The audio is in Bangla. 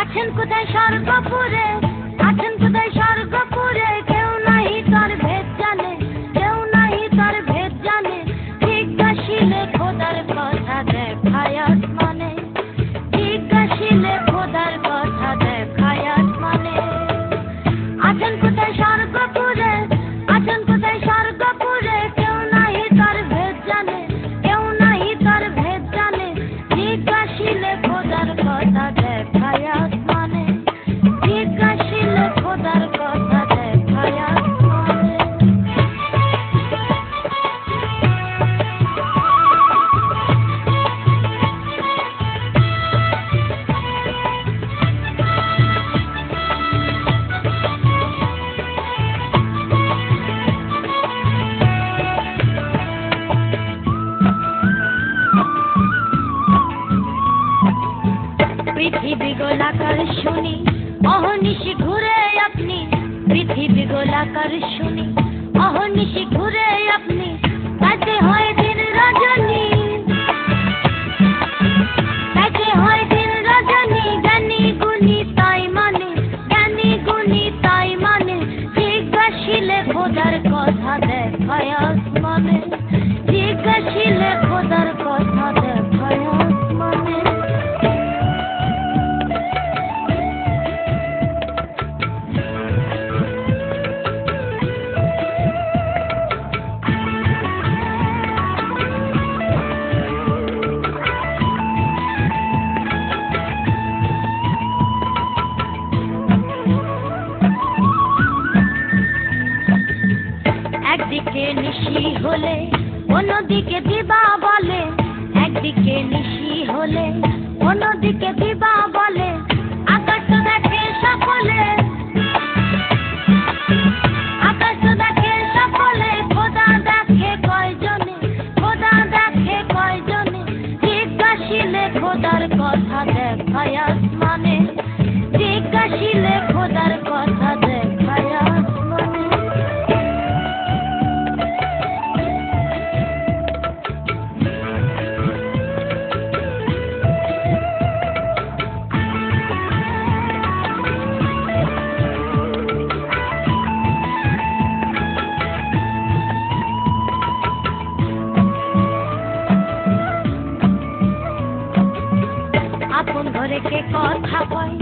আছেন কোথায় স্বর্গপুরে, আছেন কোথায় স্বর্গপুরে, কেউ নাহি তার ভেদ জানে, কেউ নাহি তার ভেদ জানে। জিজ্ঞাসিলে খোদার কথা দেখায় আসমানে, জিজ্ঞাসিলে খোদার কথা দেখায় আসমানে। আছেন কোথায় স্বর্গপুরে, আছেন কোথায় স্বর্গপুরে, কেউ নাহি তার ভেদ জানে, কেউ নাহি তার ভেদ জানে। জিজ্ঞাসিলে খোদার কথা দেখায় আসমানে, জিজ্ঞাসিলে খোদার কথা দেখায় আসমানে। পৃথিবী গোলাকার শুনি অহর্নিশি ঘুরে আপনি, পৃথিবী গোলাকার শুনি অহর্নিশি ঘুরে আপনি। তাতে হয় দিন রজনী, তাতে হয় দিন রজনী। জ্ঞানী গুণী তাই মানে, জ্ঞানী গুণী তাই মানে। জিজ্ঞাসিলে খোদার কথা দেখায় আসমানে, জিজ্ঞাসিলে খোদার কথা দেখায় আসমানে। একদিকে নিশি হলে অন্যদিকে দিবা বলে, একদিকে নিশি হলে অন্যদিকে দিবা বলে। আকাশ দেখে সকলে, আকাশ দেখে সকলে। খোদা দেখে কয়জনে, খোদা দেখে কয়জনে। জিজ্ঞাসিলে খোদার কথা দেখায় আসমানে, জিজ্ঞাসিলে খোদার কথা দেখায় আসমানে। আপন ঘরে কে কথা কয়,